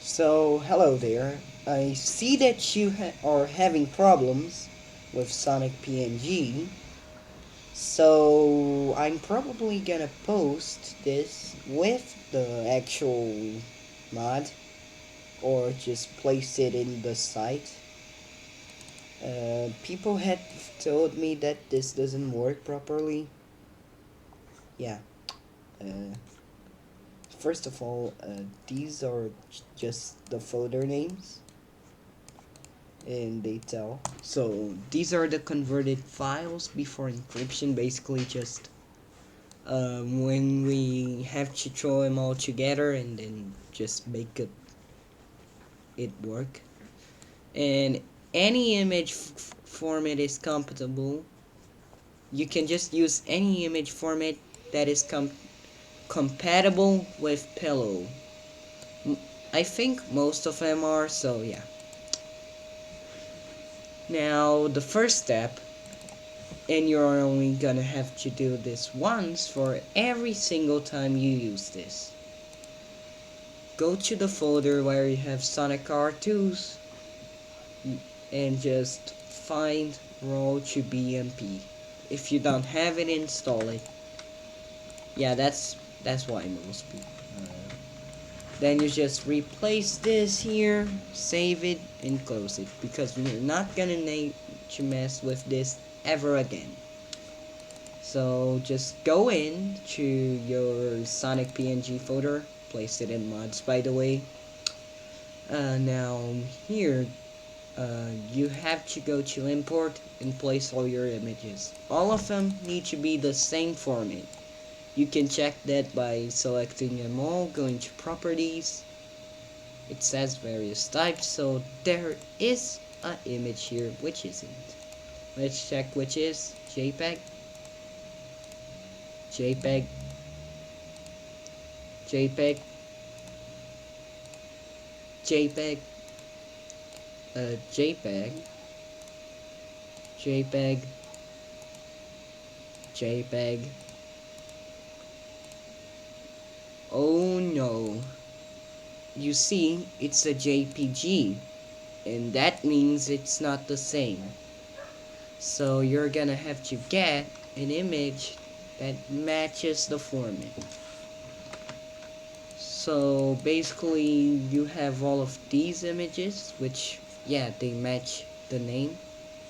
So, hello there. I see that you are having problems with Sonic PNG. So, I'm probably gonna post this with the actual mod or just place it in the site. People had told me that this doesn't work properly. Yeah. Uh, First of all, these are just the folder names. And they tell. So these are the converted files before encryption. Basically, just when we have to throw them all together and then just make it work. And any image format is compatible. You can just use any image format that is compatible with Pillow. I think most of them are. So yeah. Now the first step, and you're only gonna have to do this once for every single time you use this. Go to the folder where you have Sonic R2s and just find roll to BMP. If you don't have it, install it. Yeah, that's why most people. Then you just replace this here, save it, and close it because we're not gonna need to mess with this ever again. So just go in to your Sonic PNG folder, place it in mods by the way. Now here, you have to go to import and place all your images. All of them need to be the same format. You can check that by selecting them all, going to properties. It says various types, so there is an image here which isn't. Let's check which is JPEG, JPEG, JPEG, JPEG, JPEG, JPEG, JPEG. Oh no. You see, it's a JPG, and that means it's not the same. So you're gonna have to get an image that matches the format. So basically, you have all of these images, which, yeah, they match the name,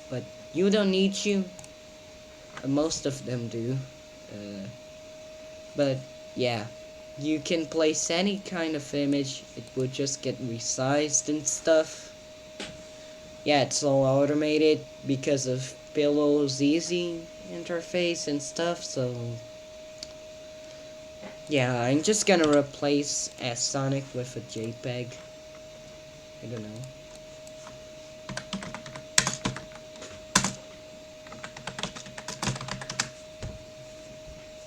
but you don't need to. Most of them do. Uh, but yeah, you can place any kind of image, it would just get resized and stuff. Yeah, it's all automated because of Pillow's easy interface and stuff, so yeah, I'm just gonna replace S Sonic with a JPEG. I don't know.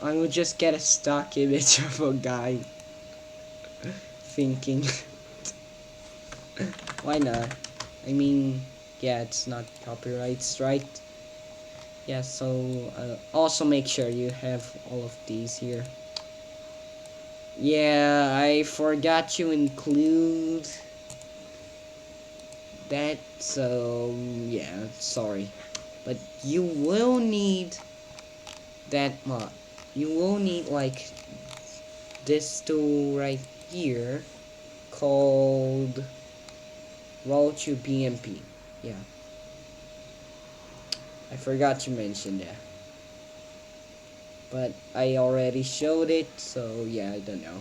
I would just get a stock image of a guy thinking. Why not? I mean, yeah, it's not copyright strike. Yeah, so also make sure you have all of these here. Yeah, I forgot to include that, so yeah, sorry. But you will need that mod. You will need like this tool right here called roll to BMP. Yeah, I forgot to mention that. But I already showed it, so yeah, I don't know.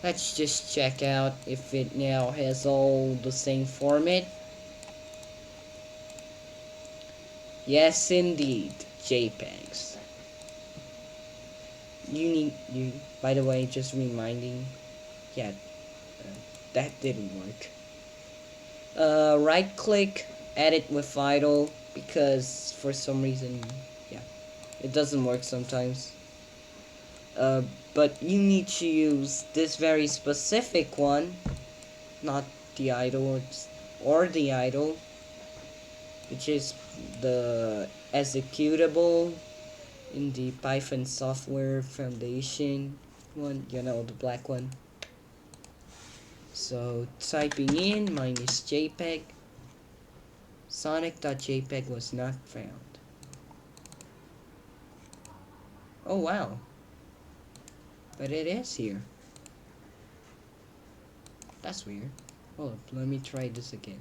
Let's just check out if it now has all the same format. Yes, indeed, JPEGs. You, by the way, just reminding, yeah, that didn't work. Right click, edit with idle, because for some reason, yeah, it doesn't work sometimes. Uh, but you need to use this very specific one, not the idle, or the idle, which is the executable in the Python software foundation one, you know, the black one. So typing in minus JPEG, Sonic.jpg was not found. Oh wow, but it is here. That's weird. Hold up, let me try this again.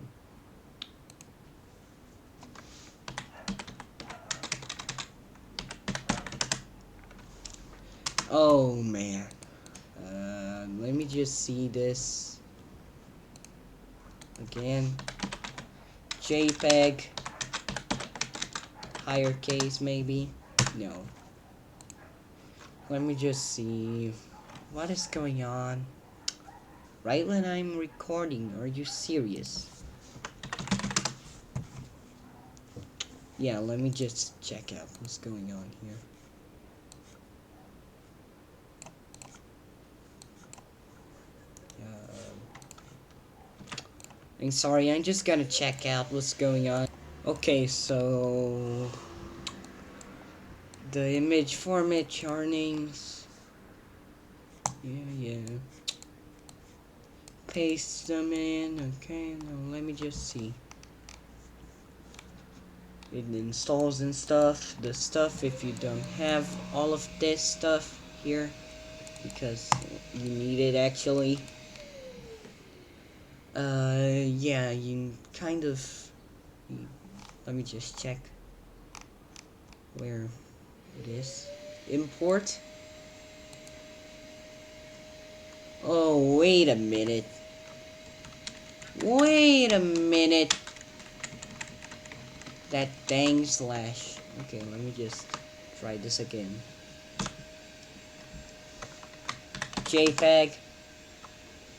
Oh man. Let me just see this again. JPEG. Higher case maybe? No. Let me just see. What is going on? Right when I'm recording, are you serious? Yeah, let me just check out what's going on here. I'm sorry, I'm just gonna check out what's going on. Okay, so the image format charnings. Yeah. Paste them in. Okay, now let me just see. It installs and stuff. The stuff, if you don't have all of this stuff here, because you need it actually. Yeah, you kind of. Let me just check where it is. Import. Oh, wait a minute. Wait a minute. That dang slash. Okay, let me just try this again. JPEG.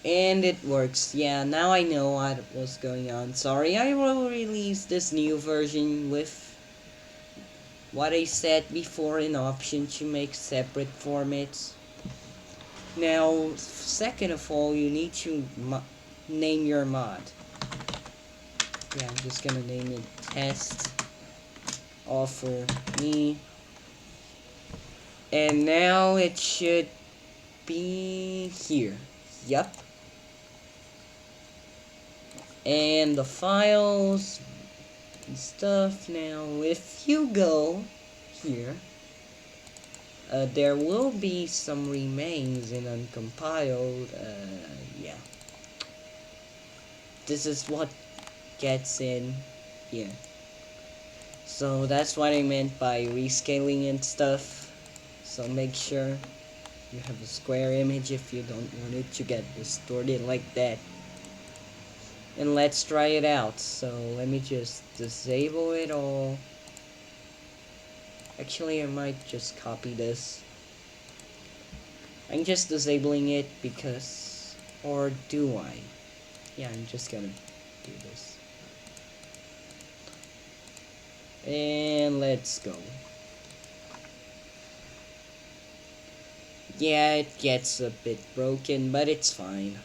And it works. Yeah, now I know what was going on. Sorry, I will release this new version with what I said before, an option to make separate formats. Now, second of all, you need to name your mod. Yeah, I'm just gonna name it test offer me. And now it should be here. Yup. And the files and stuff. Now, if you go here, there will be some remains in uncompiled. Yeah. This is what gets in here. So that's what I meant by rescaling and stuff. So make sure you have a square image if you don't want it to get distorted like that. And let's try it out. So let me just disable it all. Actually, I might just copy this. I'm just disabling it because, or do I? Yeah, I'm just gonna do this. And let's go. Yeah, it gets a bit broken, but it's fine.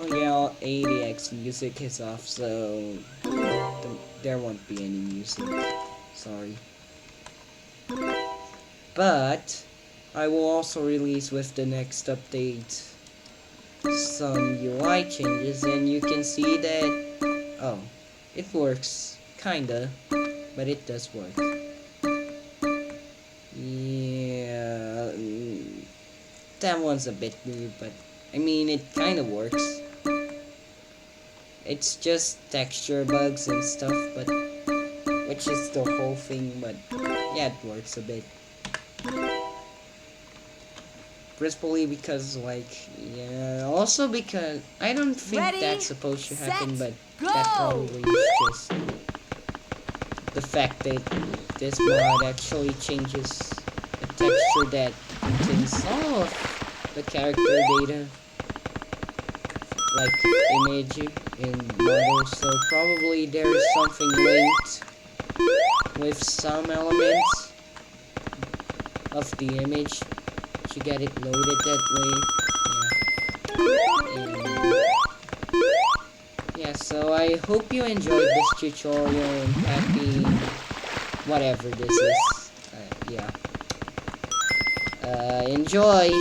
Oh yeah, ADX music is off, so there won't be any music. Sorry. But I will also release with the next update some UI changes, and you can see that, oh, it works, kinda, but it does work. Yeah, that one's a bit weird, but I mean, it kinda works. It's just texture bugs and stuff, but which is the whole thing, but yeah, it works a bit. Principally because, like, yeah, also because I don't think that's supposed to happen, but that probably is just the fact that this mod actually changes a texture that contains all of the character data, like image and model, so probably there is something linked with some elements of the image to get it loaded that way. Yeah, so I hope you enjoyed this tutorial and happy whatever this is. Yeah. Enjoy!